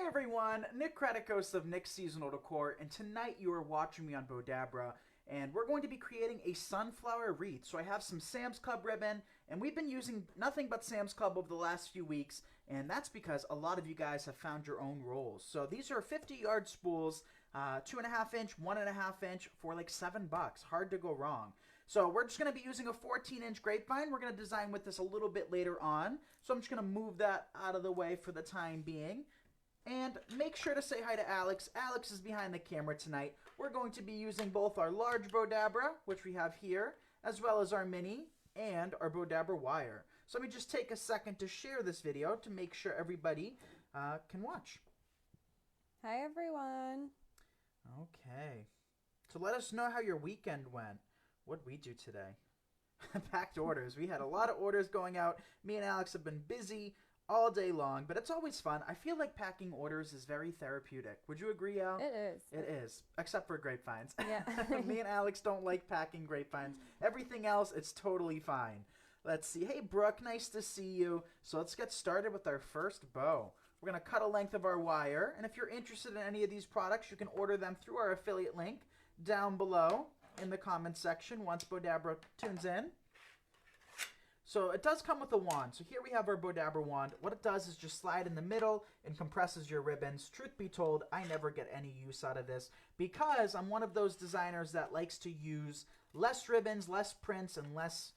Hi everyone, Nick Kratikos of Nick's Seasonal Decor, and tonight you are watching me on Bowdabra, and we're going to be creating a sunflower wreath. So I have some Sam's Club ribbon, and we've been using nothing but Sam's Club over the last few weeks, and that's because a lot of you guys have found your own rolls. So these are 50-yard spools, 2.5 inch, 1.5 inch for like $7. Hard to go wrong. So we're just going to be using a 14-inch grapevine. We're going to design with this a little bit later on. So I'm just going to move that out of the way for the time being. And make sure to say hi to Alex. Alex is behind the camera tonight. We're going to be using both our large Bowdabra, which we have here, as well as our mini and our Bowdabra wire. So let me just take a second to share this video to make sure everybody can watch. Hi everyone. Okay. So let us know how your weekend went. What'd we do today? Packed orders. We had a lot of orders going out. Me and Alex have been busy all day long, but it's always fun. I feel like packing orders is very therapeutic. Would you agree, Al? It is. It is, except for grapevines. Yeah. Me and Alex don't like packing grapevines. Everything else, it's totally fine. Let's see. Hey, Brooke, nice to see you. So let's get started with our first bow. We're going to cut a length of our wire, and if you're interested in any of these products, you can order them through our affiliate link down below in the comments section once Bowdabra tunes in. So it does come with a wand. So here we have our Bowdabra wand. What it does is just slide in the middle and compresses your ribbons. Truth be told, I never get any use out of this because I'm one of those designers that likes to use less ribbons, less prints, and less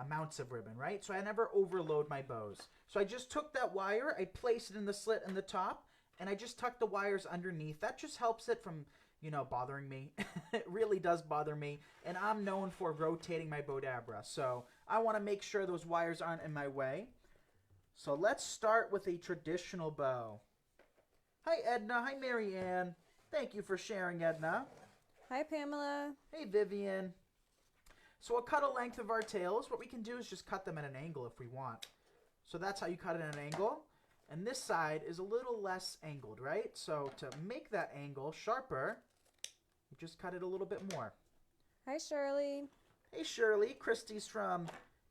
amounts of ribbon, right? So I never overload my bows. So I just took that wire, I placed it in the slit in the top, and I just tucked the wires underneath. That just helps it from, bothering me. It really does bother me. And I'm known for rotating my Bowdabra. So I want to make sure those wires aren't in my way. So let's start with a traditional bow. Hi, Edna. Hi, Marianne. Thank you for sharing, Edna. Hi Pamela. Hey, Vivian. So we'll cut a length of our tails. What we can do is just cut them at an angle if we want. So that's how you cut it at an angle. And this side is a little less angled, right? So to make that angle sharper, you just cut it a little bit more. Hi Shirley. Hey Shirley, Christy's from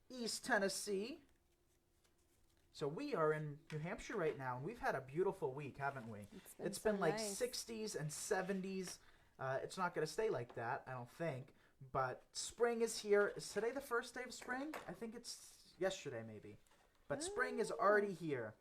East Tennessee. So we are in New Hampshire right now, and we've had a beautiful week, haven't we? It's been so like nice. 60s and 70s. It's not going to stay like that, I don't think. But spring is here. Is today the first day of spring? I think it's yesterday maybe. But spring is already here.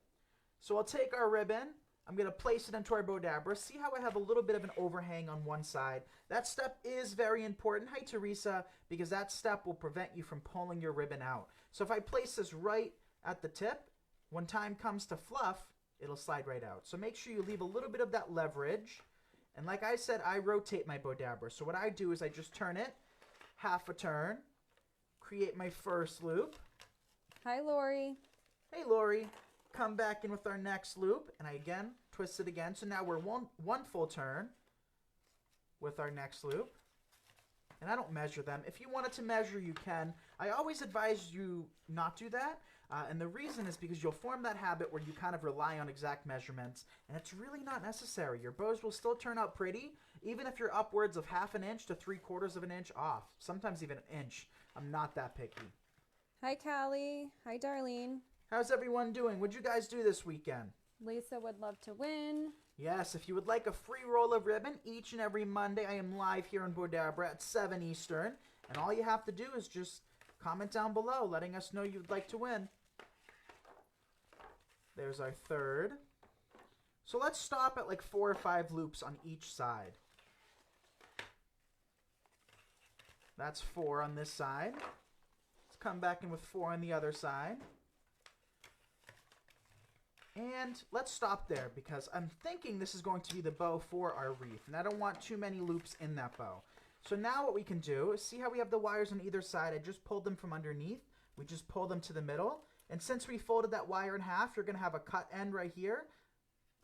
So I'll take our ribbon. I'm going to place it into our Bowdabra. See how I have a little bit of an overhang on one side? That step is very important. Hi, Teresa, because that step will prevent you from pulling your ribbon out. So if I place this right at the tip, when time comes to fluff, it'll slide right out. So make sure you leave a little bit of that leverage. And like I said, I rotate my Bowdabra. So what I do is I just turn it half a turn, create my first loop. Hi Lori. Hey, Lori. Come back in with our next loop, and I again twist it again. So now we're one full turn with our next loop. And I don't measure them. If you wanted to measure, you can. I always advise you not do that. And the reason is because you'll form that habit where you kind of rely on exact measurements, and it's really not necessary. Your bows will still turn out pretty, even if you're upwards of 1/2 inch to 3/4 of an inch off. Sometimes even an inch. I'm not that picky. Hi Callie. Hi Darlene. How's everyone doing? What'd you guys do this weekend? Lisa would love to win. Yes, if you would like a free roll of ribbon, each and every Monday I am live here in Bowdabra at 7 Eastern. And all you have to do is just comment down below letting us know you'd like to win. There's our third. So let's stop at like 4 or 5 loops on each side. That's 4 on this side. Let's come back in with 4 on the other side. And let's stop there because I'm thinking this is going to be the bow for our wreath. And I don't want too many loops in that bow. So now what we can do is see how we have the wires on either side. I just pulled them from underneath. We just pull them to the middle. And since we folded that wire in half, you're going to have a cut end right here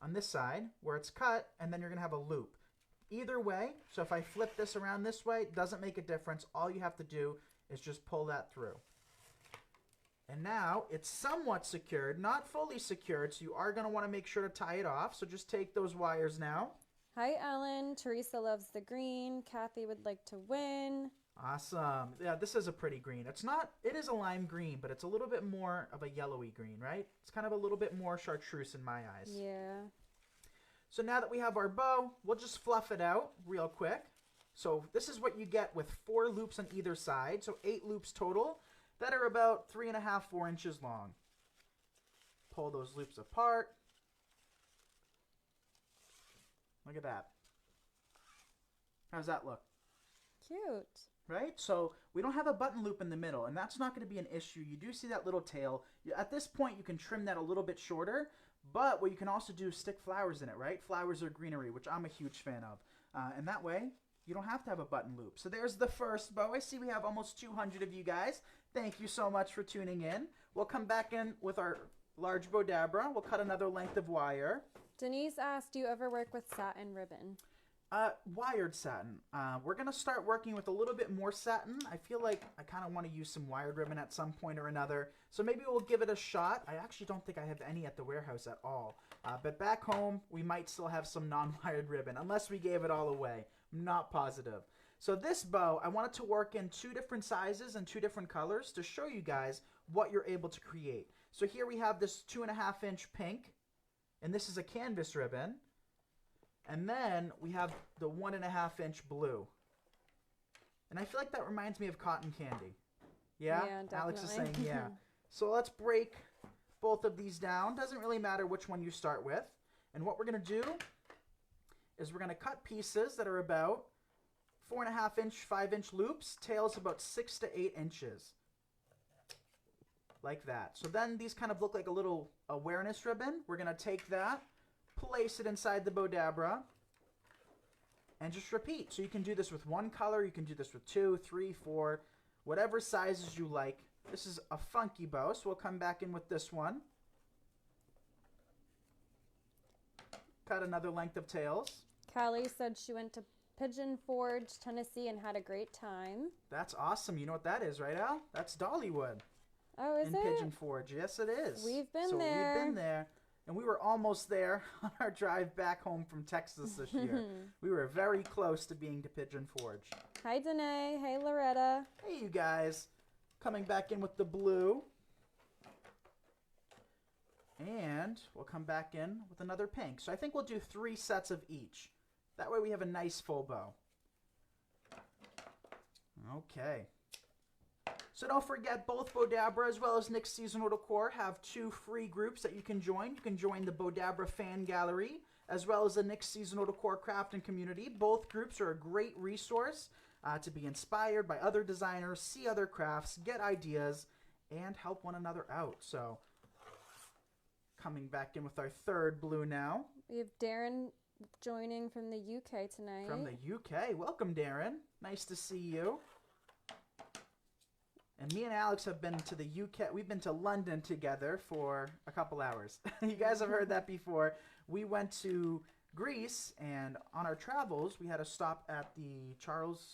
on this side where it's cut. And then you're going to have a loop. Either way, so if I flip this around this way, it doesn't make a difference. All you have to do is just pull that through. And now it's somewhat secured, not fully secured, so you are going to want to make sure to tie it off. So just take those wires now. Hi Ellen. Teresa loves the green. Kathy would like to win. Awesome. Yeah, this is a pretty green. It is a lime green, but it's a little bit more of a yellowy green, right? It's kind of a little bit more chartreuse in my eyes. Yeah. So now that we have our bow, we'll just fluff it out real quick. So this is what you get with 4 loops on either side. So 8 loops total that are about 3.5, 4 inches long. Pull those loops apart. Look at that. How's that look? Cute. Right? So we don't have a button loop in the middle, and that's not going to be an issue. You do see that little tail. At this point, you can trim that a little bit shorter, but what you can also do is stick flowers in it, right? Flowers are greenery, which I'm a huge fan of. And that way, you don't have to have a button loop. So there's the first bow. I see we have almost 200 of you guys. Thank you so much for tuning in. We'll come back in with our large Bowdabra. We'll cut another length of wire. Denise asked, do you ever work with satin ribbon? Wired satin. We're going to start working with a little bit more satin. I feel like I kind of want to use some wired ribbon at some point or another. So maybe we'll give it a shot. I actually don't think I have any at the warehouse at all. But back home, we might still have some non-wired ribbon, unless we gave it all away. I'm not positive. So this bow, I wanted to work in 2 different sizes and 2 different colors to show you guys what you're able to create. So here we have this 2.5-inch pink, and this is a canvas ribbon. And then we have the 1.5-inch blue. And I feel like that reminds me of cotton candy. Yeah? Yeah, definitely. Alex is saying yeah. So let's break both of these down. Doesn't really matter which one you start with. And what we're going to do is we're going to cut pieces that are about 4.5-inch, 5-inch loops. Tails about 6 to 8 inches. Like that. So then these kind of look like a little awareness ribbon. We're going to take that, place it inside the Bowdabra, and just repeat. So you can do this with 1 color, you can do this with 2, 3, 4, whatever sizes you like. This is a funky bow, so we'll come back in with this one. Cut another length of tails. Callie said she went to Pigeon Forge, Tennessee, and had a great time. That's awesome. You know what that is, right, Al? That's Dollywood. Oh, is in it? Pigeon Forge. Yes, it is. We've been there. We've been there. And we were almost there on our drive back home from Texas this year. We were very close to being to Pigeon Forge. Hi, Danae. Hey, Loretta. Hey, you guys. Coming back in with the blue. And we'll come back in with another pink. So I think we'll do 3 sets of each. That way we have a nice full bow. Okay. So don't forget, both Bowdabra as well as Nick's Seasonal Decor have 2 free groups that you can join. You can join the Bowdabra Fan Gallery as well as the Nick's Seasonal Decor Craft and Community. Both groups are a great resource to be inspired by other designers, see other crafts, get ideas, and help one another out. So coming back in with our 3rd blue now. We have Darren joining from the UK tonight. From the UK. Welcome, Darren. Nice to see you. And me and Alex have been to the UK. We've been to London together for a couple hours. You guys have heard that before. We went to Greece, and on our travels, we had to stop at the Heathrow,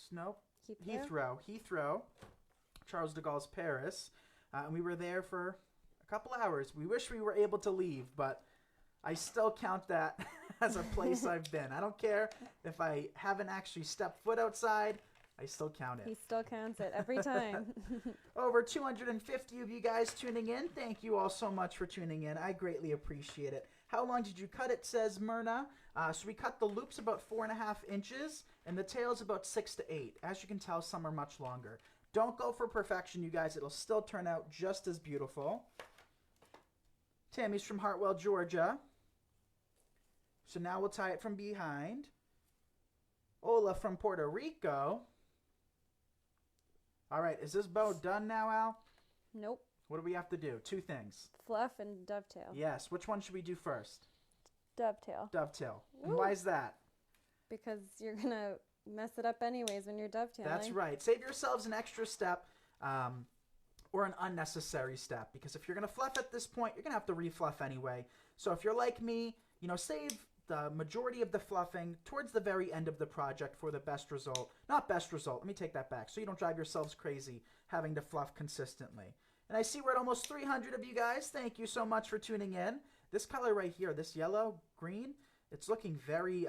Charles de Gaulle's Paris. And we were there for a couple hours. We wish we were able to leave, but I still count that as a place I've been. I don't care if I haven't actually stepped foot outside. I still count it. He still counts it every time. Over 250 of you guys tuning in. Thank you all so much for tuning in. I greatly appreciate it. How long did you cut it, says Myrna. So we cut the loops about 4.5 inches and the tails about 6 to 8. As you can tell, some are much longer. Don't go for perfection, you guys. It'll still turn out just as beautiful. Tammy's from Hartwell, Georgia. So now we'll tie it from behind. Ola from Puerto Rico. All right, is this bow done now, Al? Nope. What do we have to do? 2 things. Fluff and dovetail. Yes. Which one should we do first? Dovetail. Dovetail. Ooh. And why is that? Because you're going to mess it up anyways when you're dovetailing. That's right. Save yourselves an extra step or an unnecessary step. Because if you're going to fluff at this point, you're going to have to refluff anyway. So if you're like me, save the majority of the fluffing towards the very end of the project for the best result. Not best result. Let me take that back. So you don't drive yourselves crazy having to fluff consistently. And I see we're at almost 300 of you guys. Thank you so much for tuning in. This color right here, this yellow, green, it's looking very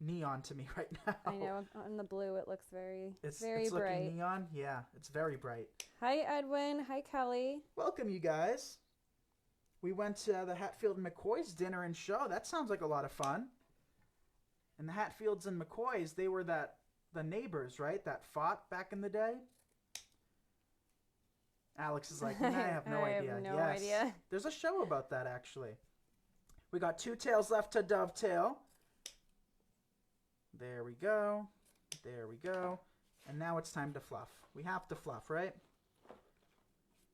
neon to me right now. I know. On the blue, it looks very it's bright. Looking neon? Yeah, it's very bright. Hi, Edwin. Hi, Kelly. Welcome, you guys. We went to the Hatfield and McCoy's dinner and show. That sounds like a lot of fun. And the Hatfields and McCoys, they were the neighbors, right? That fought back in the day. Alex is like, I have no idea. I have no idea. There's a show about that, actually. We got 2 tails left to dovetail. There we go. There we go. And now it's time to fluff. We have to fluff, right?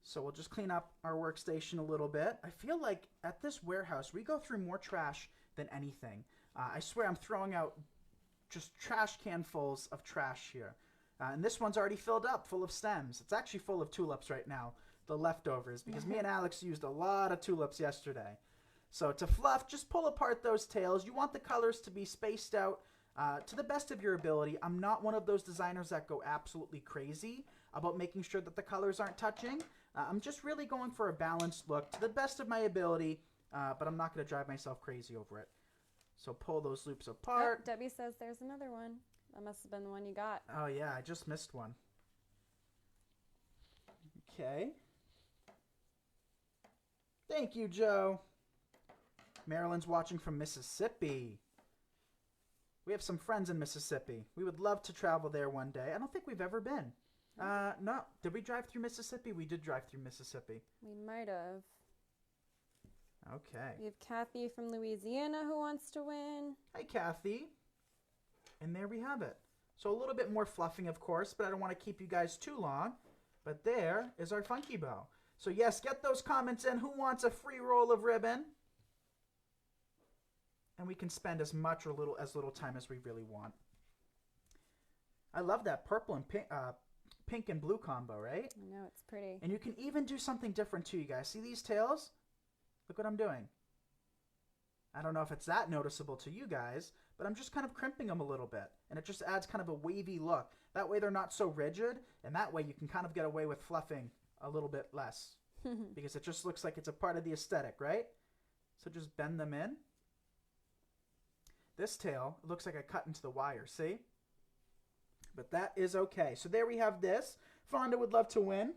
So we'll just clean up our workstation a little bit. I feel like at this warehouse, we go through more trash than anything. I swear I'm throwing out just trash canfuls of trash here. And this one's already filled up, full of stems. It's actually full of tulips right now, the leftovers, because me and Alex used a lot of tulips yesterday. So to fluff, just pull apart those tails. You want the colors to be spaced out to the best of your ability. I'm not one of those designers that go absolutely crazy about making sure that the colors aren't touching. I'm just really going for a balanced look to the best of my ability, but I'm not going to drive myself crazy over it. So pull those loops apart. Oh, Debbie says there's another one. That must have been the one you got. Oh, yeah, I just missed one. Okay. Thank you, Joe. Marilyn's watching from Mississippi. We have some friends in Mississippi. We would love to travel there one day. I don't think we've ever been. No. Did we drive through Mississippi? We did drive through Mississippi. We might have. Okay. We have Kathy from Louisiana who wants to win. Hi, Kathy. And there we have it. So a little bit more fluffing, of course, but I don't want to keep you guys too long. But there is our funky bow. So yes, get those comments in. Who wants a free roll of ribbon? And we can spend as much or as little time as we really want. I love that purple and pink and blue combo, right? I know, it's pretty. And you can even do something different too, you guys. See these tails? Look what I'm doing. I don't know if it's that noticeable to you guys, but I'm just kind of crimping them a little bit. And it just adds kind of a wavy look. That way they're not so rigid, and that way you can kind of get away with fluffing a little bit less. Because it just looks like it's a part of the aesthetic, right? So just bend them in. This tail, it looks like I cut into the wire, see? But that is okay. So there we have this. Fonda would love to win.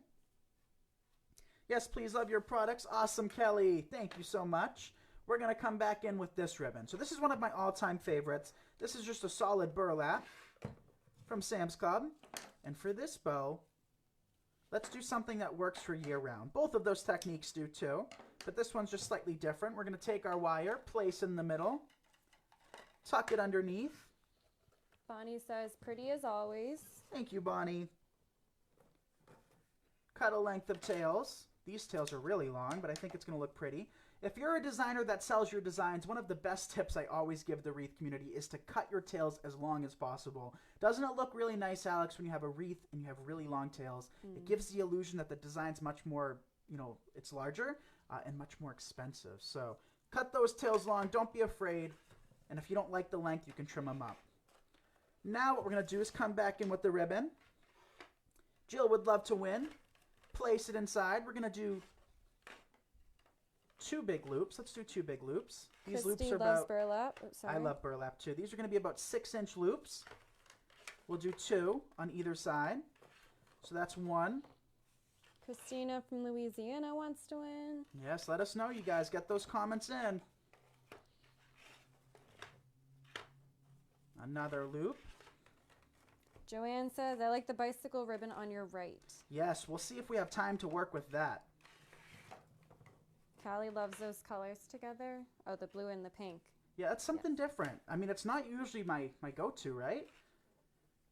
Yes, please love your products. Awesome, Kelly. Thank you so much. We're going to come back in with this ribbon. So this is one of my all-time favorites. This is just a solid burlap from Sam's Club. And for this bow, let's do something that works for year-round. Both of those techniques do too, but this one's just slightly different. We're going to take our wire, place in the middle, tuck it underneath. Bonnie says, pretty as always. Thank you, Bonnie. Cut a length of tails. These tails are really long, but I think it's going to look pretty. If you're a designer that sells your designs, one of the best tips I always give the wreath community is to cut your tails as long as possible. Doesn't it look really nice, Alex, when you have a wreath and you have really long tails? It gives the illusion that the design's much more, it's larger and much more expensive. So cut those tails long. Don't be afraid. And if you don't like the length, you can trim them up. Now what we're going to do is come back in with the ribbon. Jill would love to win. Place it inside. We're going to do 2 big loops. Let's do 2 big loops. These Christy loops are loves about... burlap. Oh, sorry. I love burlap too. These are going to be about 6-inch loops. We'll do 2 on either side. So that's 1. Christina from Louisiana wants to win. Yes, let us know, you guys. Get those comments in. Another loop. Joanne says, I like the bicycle ribbon on your right. Yes, we'll see if we have time to work with that. Callie loves those colors together. Oh, the blue and the pink. Yeah, it's something different. I mean, it's not usually my go-to, right?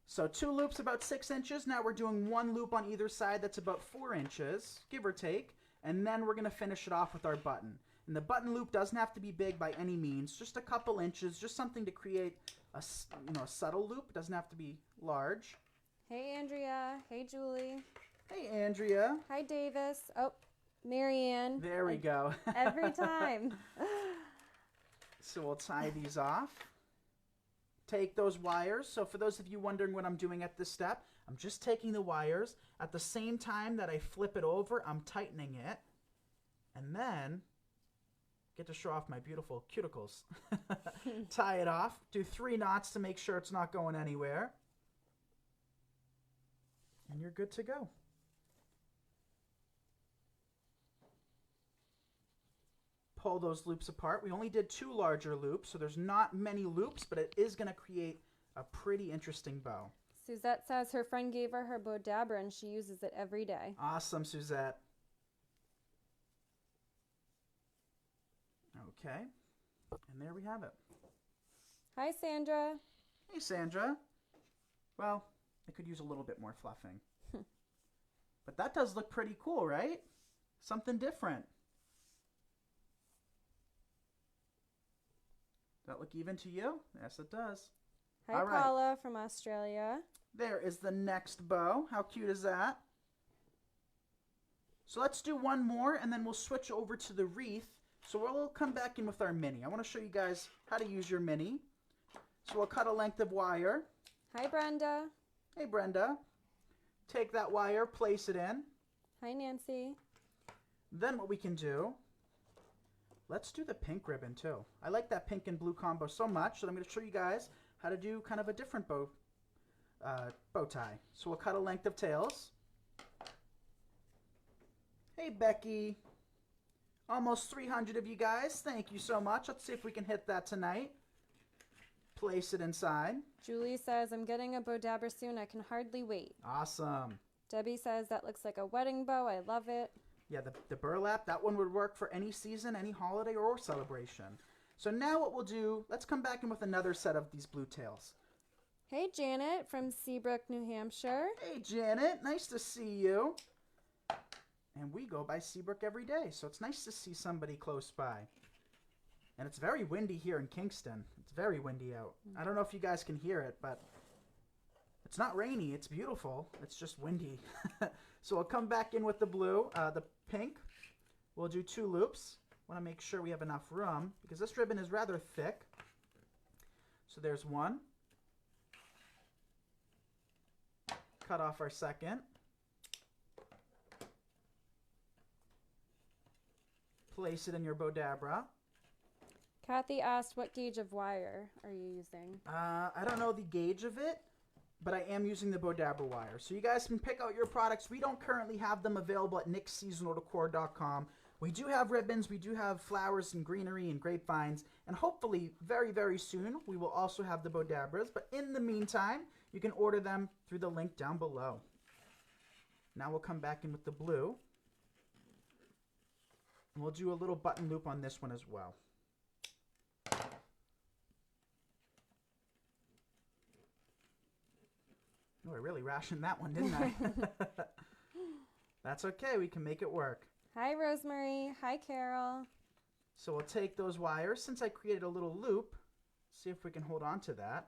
So 2 loops about 6 inches. Now we're doing 1 loop on either side that's about 4 inches, give or take. And then we're going to finish it off with our button. And the button loop doesn't have to be big by any means, just a couple inches, just something to create a subtle loop. It doesn't have to be large. Hey, Andrea. Hey, Julie. Hey, Andrea. Hi, Davis. Oh, Marianne. There we go. Every time. So we'll tie these off. Take those wires. So for those of you wondering what I'm doing at this step, I'm just taking the wires. At the same time that I flip it over, I'm tightening it. And then get to show off my beautiful cuticles. Tie it off. Do 3 knots to make sure it's not going anywhere. And you're good to go. pull those loops apart. We only did 2 larger loops, so there's not many loops, but it is going to create a pretty interesting bow. Suzette says her friend gave her Bowdabra and she uses it every day. Awesome, Suzette. Okay, and there we have it. Hi, Sandra. Hey, Sandra. Well, I could use a little bit more fluffing. But that does look pretty cool, right? Something different. Does that look even to you? Yes, it does. Hi, All right. Paula from Australia. There is the next bow. How cute is that? So let's do one more, and then we'll switch over to the wreath. So we'll come back in with our mini. I want to show you guys how to use your mini. So we'll cut a length of wire. Hi, Brenda. Hey, Brenda. Take that wire, place it in. Hi, Nancy. Then what we can do, let's do the pink ribbon too. I like that pink and blue combo so much that I'm going to show you guys how to do kind of a different bow tie. So we'll cut a length of tails. Hey, Becky. Almost 300 of you guys. Thank you so much. Let's see if we can hit that tonight. Place it inside. Julie says, I'm getting a Bowdabra soon. I can hardly wait. Awesome. Debbie says, that looks like a wedding bow. I love it. Yeah, the burlap, that one would work for any season, any holiday, or celebration. So now what we'll do, let's come back in with another set of these blue tails. Hey, Janet from Seabrook, New Hampshire. Hey, Janet. Nice to see you. And we go by Seabrook every day, so it's nice to see somebody close by. And it's very windy here in Kingston. It's very windy out. I don't know if you guys can hear it, but it's not rainy. It's beautiful. It's just windy. So we'll come back in with the blue, the pink. We'll do 2 loops. Want to make sure we have enough room because this ribbon is rather thick. So there's one. Cut off our second. Place it in your Bowdabra. Kathy asked, what gauge of wire are you using? I don't know the gauge of it, but I am using the Bowdabra wire. So you guys can pick out your products. We don't currently have them available at nicksseasonaldecor.com. We do have ribbons, we do have flowers and greenery and grapevines, and hopefully very, very soon we will also have the Bowdabras. But in the meantime, you can order them through the link down below. Now we'll come back in with the blue. And we'll do a little button loop on this one as well. Oh, I really rationed that one, didn't I? That's okay. We can make it work. Hi, Rosemary. Hi, Carol. So we'll take those wires. Since I created a little loop, see if we can hold on to that.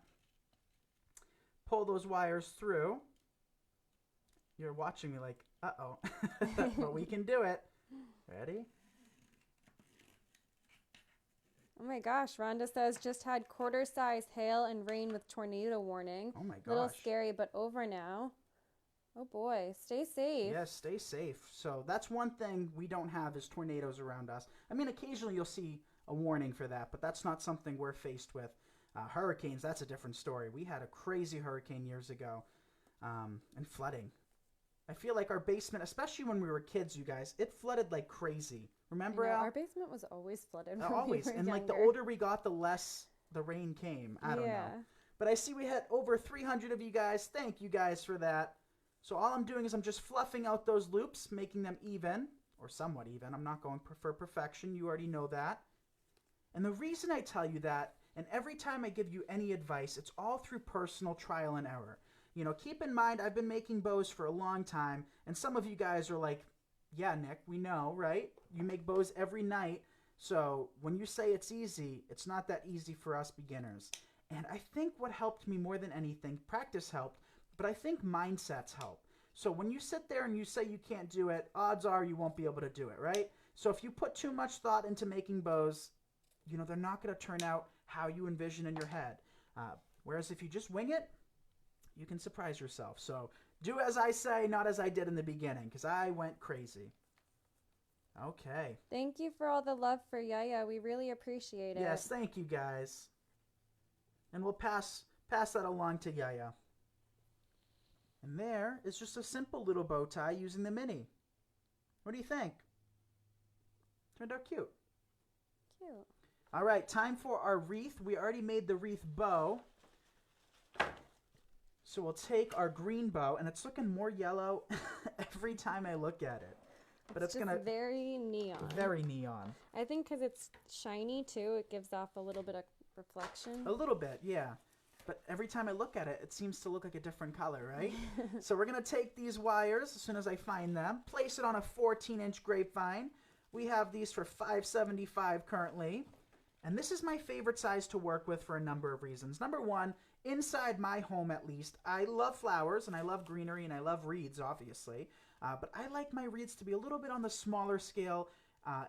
Pull those wires through. You're watching me like, uh-oh. But we can do it. Ready? Oh my gosh, Rhonda says, just had quarter-size hail and rain with tornado warning. Oh my gosh. Little scary, but over now. Oh boy, stay safe. Yes, stay safe. So that's one thing we don't have is tornadoes around us. I mean, occasionally you'll see a warning for that, but that's not something we're faced with. Hurricanes, that's a different story. We had a crazy hurricane years ago, and flooding. I feel like our basement, especially when we were kids, you guys, it flooded like crazy. Remember, I know, Al? our basement was always flooded. Always. We were And like the younger. older we got, the less the rain came. I don't know. But I see we had over 300 of you guys. Thank you guys for that. So all I'm doing is I'm just fluffing out those loops, making them even, or somewhat even. I'm not going for perfection. You already know that. And the reason I tell you that, and every time I give you any advice, it's all through personal trial and error. You know, keep in mind, I've been making bows for a long time, and some of you guys are like, yeah, Nick, we know, right? You make bows every night, so when you say it's easy, it's not that easy for us beginners. And I think what helped me more than anything, practice helped, but I think mindsets help. So when you sit there and you say you can't do it, odds are you won't be able to do it, right? So if you put too much thought into making bows, you know, they're not going to turn out how you envision in your head. Whereas if you just wing it, you can surprise yourself. So do as I say, not as I did in the beginning, because I went crazy. Okay. Thank you for all the love for Yaya. We really appreciate it. Yes, thank you guys. And we'll pass that along to Yaya. And there is just a simple little bow tie using the mini. What do you think? Turned out cute. Cute. All right, time for our wreath. We already made the wreath bow. So we'll take our green bow, and it's looking more yellow every time I look at it. But it's just gonna very neon. Very neon. I think because it's shiny too, it gives off a little bit of reflection. A little bit, yeah. But every time I look at it, it seems to look like a different color, right? So we're gonna take these wires as soon as I find them, place it on a 14-inch grapevine. We have these for $5.75 currently. And this is my favorite size to work with for a number of reasons. Number one, inside my home at least, I love flowers and I love greenery and I love wreaths, obviously. But I like my wreaths to be a little bit on the smaller scale,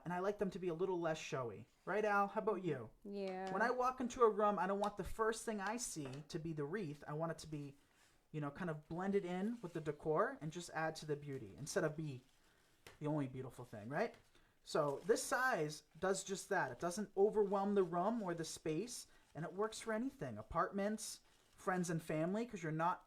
and I like them to be a little less showy. Right, Al? How about you? Yeah. When I walk into a room, I don't want the first thing I see to be the wreath. I want it to be, you know, kind of blended in with the decor and just add to the beauty instead of be the only beautiful thing, right? So this size does just that. It doesn't overwhelm the room or the space, and it works for anything. Apartments, friends and family, because you're not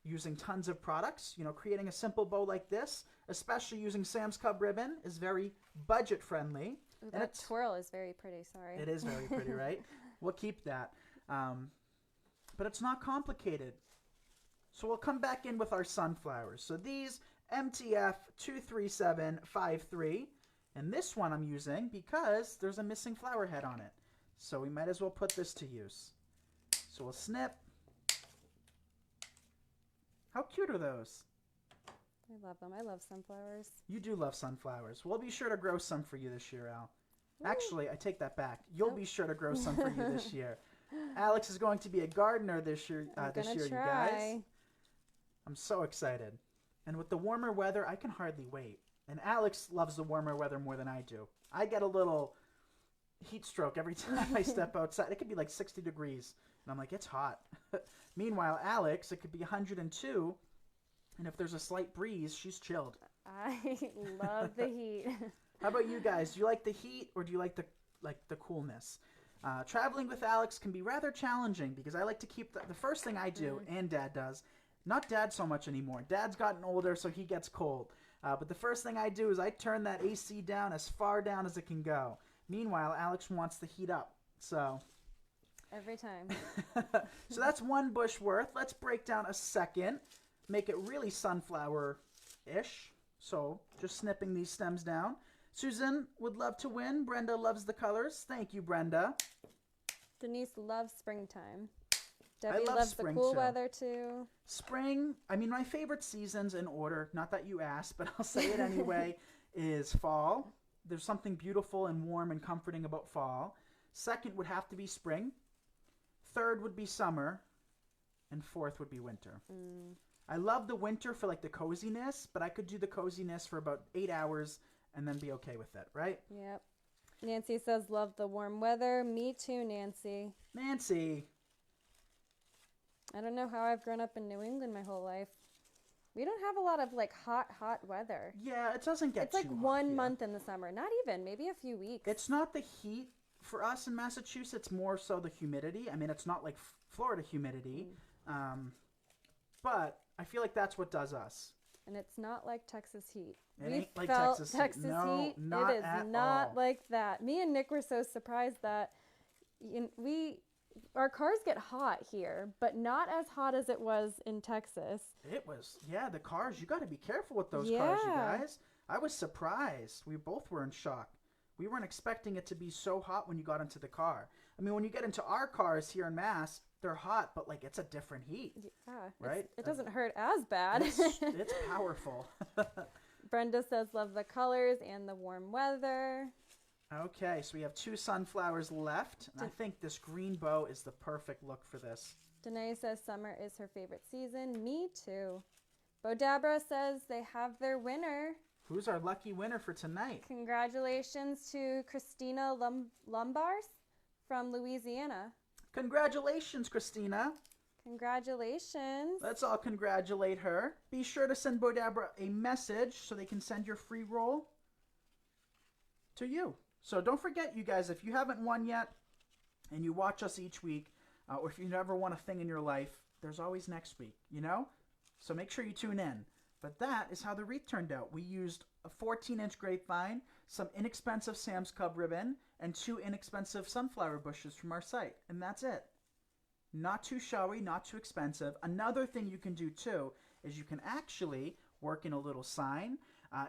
using tons of products. You know, creating a simple bow like this, especially using Sam's Club ribbon, is very budget friendly. Ooh, that twirl is very pretty, sorry. It is very pretty, right? We'll keep that. But it's not complicated. So we'll come back in with our sunflowers. So these MTF 23753. And this one I'm using because there's a missing flower head on it. So we might as well put this to use. So we'll snip. How cute are those? I love them. I love sunflowers. You do love sunflowers. We'll be sure to grow some for you this year, Al. Actually, I take that back. You'll be sure to grow some for you this year. Alex is going to be a gardener this year, you guys. I'm so excited. And with the warmer weather, I can hardly wait. And Alex loves the warmer weather more than I do. I get a little heat stroke every time I step outside. It could be like 60 degrees. And I'm like, it's hot. Meanwhile, Alex, it could be 102. And if there's a slight breeze, she's chilled. I love the heat. How about you guys? Do you like the heat or do you like the coolness? Traveling with Alex can be rather challenging because I like to keep the first thing I do, and Dad does. Not Dad so much anymore. Dad's gotten older, so he gets cold. But the first thing I do is I turn that AC down as far down as it can go. Meanwhile, Alex wants the heat up. So every time. So that's one bush worth. Let's break down a second. Make it really sunflower-ish. So just snipping these stems down. Susan would love to win. Brenda loves the colors. Thank you, Brenda. Denise loves springtime. Debbie loves the cool weather too. Spring, I mean, my favorite seasons in order, not that you asked, but I'll say it anyway, is fall. There's something beautiful and warm and comforting about fall. Second would have to be spring. Third would be summer. And fourth would be winter. I love the winter for like the coziness, but I could do the coziness for about 8 hours and then be okay with it, right? Yep. Nancy says, love the warm weather. Me too, Nancy. Nancy. I don't know how I've grown up in New England my whole life. We don't have a lot of like hot weather. Yeah, it doesn't get It's like too hot, 1 month in the summer. Not even, maybe a few weeks. It's not the heat for us in Massachusetts, more so the humidity. I mean, it's not like Florida humidity. But I feel like that's what does us. And it's not like Texas heat. It ain't like Texas heat. No, heat. not it is at not all. like that. Me and Nick were so surprised that our cars get hot here, but not as hot as it was in Texas. It was, yeah, the cars. You got to be careful with those cars, you guys. I was surprised. We both were in shock. We weren't expecting it to be so hot when you got into the car. I mean, when you get into our cars here in Mass, they're hot, but like it's a different heat. Yeah, right? It doesn't hurt as bad. It's powerful. Brenda says, love the colors and the warm weather. Okay, so we have 2 sunflowers left. And I think this green bow is the perfect look for this. Danae says summer is her favorite season. Me too. Bowdabra says they have their winner. Who's our lucky winner for tonight? Congratulations to Christina Lombars from Louisiana. Congratulations, Christina. Congratulations. Let's all congratulate her. Be sure to send Bowdabra a message so they can send your free roll to you. So don't forget, you guys, if you haven't won yet and you watch us each week, or if you never won a thing in your life, there's always next week, you know? So make sure you tune in. But that is how the wreath turned out. We used a 14-inch grapevine, some inexpensive Sam's Club ribbon, and 2 inexpensive sunflower bushes from our site. And that's it. Not too showy, not too expensive. Another thing you can do too is you can actually work in a little sign.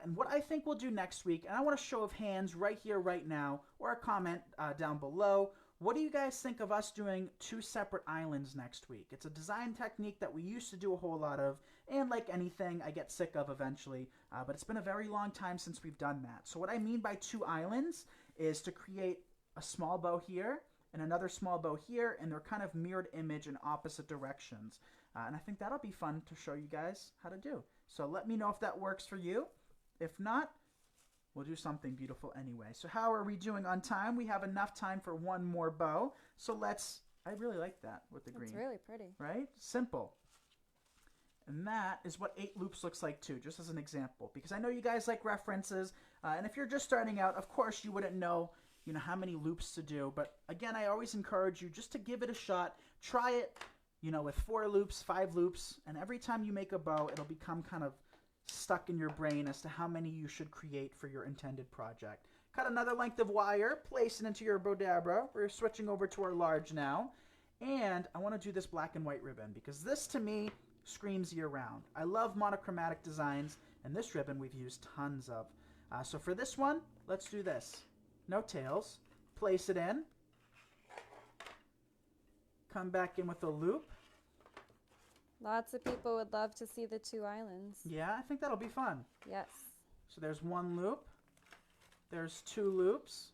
And what I think we'll do next week, and I want a show of hands right here, right now, or a comment down below. What do you guys think of us doing 2 separate islands next week? It's a design technique that we used to do a whole lot of, and like anything, I get sick of eventually, but it's been a very long time since we've done that. So what I mean by 2 islands is to create a small bow here and another small bow here, and they're kind of mirrored image in opposite directions. And I think that'll be fun to show you guys how to do. So let me know if that works for you. If not, we'll do something beautiful anyway. So how are we doing on time? We have enough time for 1 more bow. So I really like that with the green. It's really pretty. Right? Simple. And that is what 8 loops looks like too, just as an example. Because I know you guys like references. And if you're just starting out, of course you wouldn't know how many loops to do. But again, I always encourage you just to give it a shot. Try it, with 4 loops, 5 loops. And every time you make a bow, it'll become kind of stuck in your brain as to how many you should create for your intended project. Cut another length of wire, place it into your Bowdabra. We're switching over to our large now. And I want to do this black and white ribbon because this to me screams year round. I love monochromatic designs, and this ribbon we've used tons of. So for this one, let's do this. No tails. Place it in. Come back in with a loop. Lots of people would love to see the 2 islands. Yeah, I think that'll be fun. Yes. So there's 1 loop. There's 2 loops.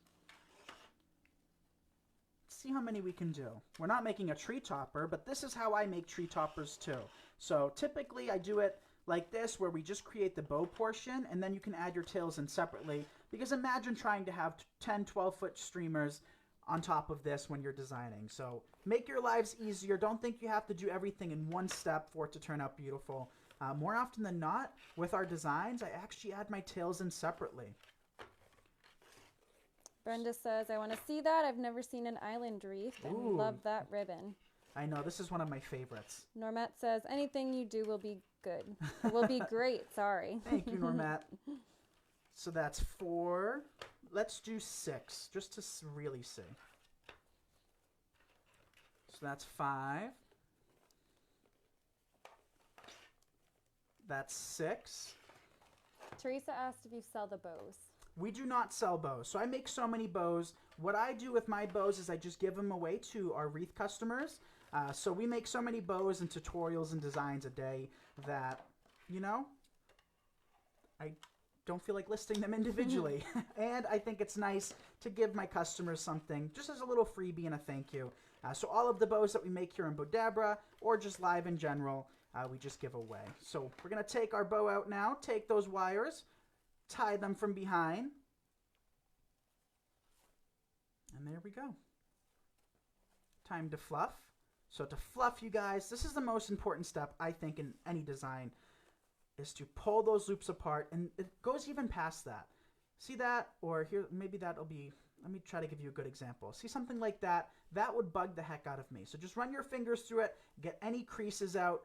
Let's see how many we can do. We're not making a tree topper, but this is how I make tree toppers too. So typically I do it like this, where we just create the bow portion, and then you can add your tails in separately. Because imagine trying to have 10, 12-foot streamers on top of this when you're designing. So make your lives easier. Don't think you have to do everything in one step for it to turn out beautiful. More often than not, with our designs, I actually add my tails in separately. Brenda says, I want to see that. I've never seen an island wreath. I love that ribbon. I know, this is one of my favorites. Normette says, anything you do will be good. It will be great, sorry. Thank you, Normette. So that's 4. Let's do 6, just to really see. So that's 5. That's 6. Teresa asked if you sell the bows. We do not sell bows. So I make so many bows. What I do with my bows is I just give them away to our wreath customers. So we make so many bows and tutorials and designs a day that, I don't feel like listing them individually. And I think it's nice to give my customers something just as a little freebie and a thank you. So all of the bows that we make here in Bowdabra, or just live in general, we just give away. So we're going to take our bow out now, take those wires, tie them from behind. And there we go. Time to fluff. So to fluff, you guys, this is the most important step, I think, in any design, is to pull those loops apart. And it goes even past that. See that? Or here, maybe that'll be, let me try to give you a good example. See something like that? That would bug the heck out of me. So just run your fingers through it, get any creases out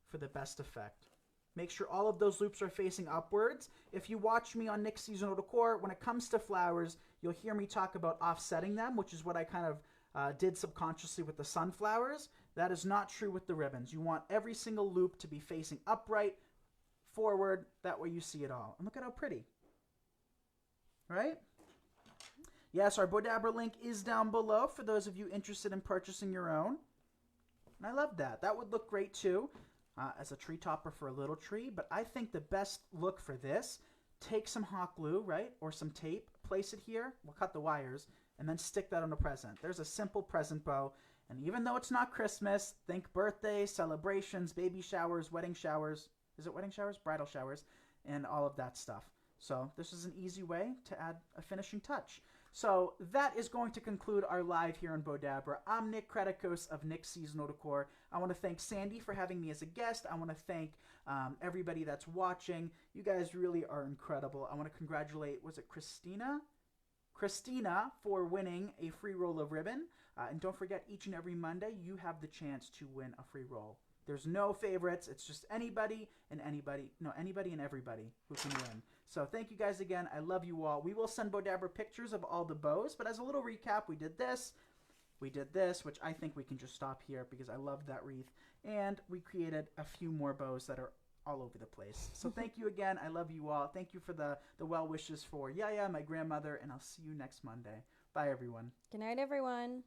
for the best effect. Make sure all of those loops are facing upwards. If you watch me on Nick's Seasonal Decor, when it comes to flowers, you'll hear me talk about offsetting them, which is what I kind of did subconsciously with the sunflowers. That is not true with the ribbons. You want every single loop to be facing upright, forward, that way you see it all. And look at how pretty. Right? Yes, our Bowdabra link is down below for those of you interested in purchasing your own. And I love that. That would look great too as a tree topper for a little tree. But I think the best look for this, take some hot glue, right? Or some tape, place it here. We'll cut the wires and then stick that on a present. There's a simple present bow. And even though it's not Christmas, think birthdays, celebrations, baby showers, wedding showers. Is it wedding showers? Bridal showers, and all of that stuff. So this is an easy way to add a finishing touch. So that is going to conclude our live here in Bowdabra. I'm Nick Kretikos of Nick's Seasonal Decor. I want to thank Sandy for having me as a guest. I want to thank everybody that's watching. You guys really are incredible. I want to congratulate, was it Christina? Christina for winning a free roll of ribbon. And don't forget, each and every Monday, you have the chance to win a free roll. There's no favorites. It's just anybody and everybody who can win. So thank you guys again. I love you all. We will send Bowdabra pictures of all the bows, but as a little recap, we did this, which I think we can just stop here because I love that wreath, and we created a few more bows that are all over the place. So thank you again. I love you all. Thank you for the well wishes for Yaya, my grandmother, and I'll see you next Monday. Bye, everyone. Good night, everyone.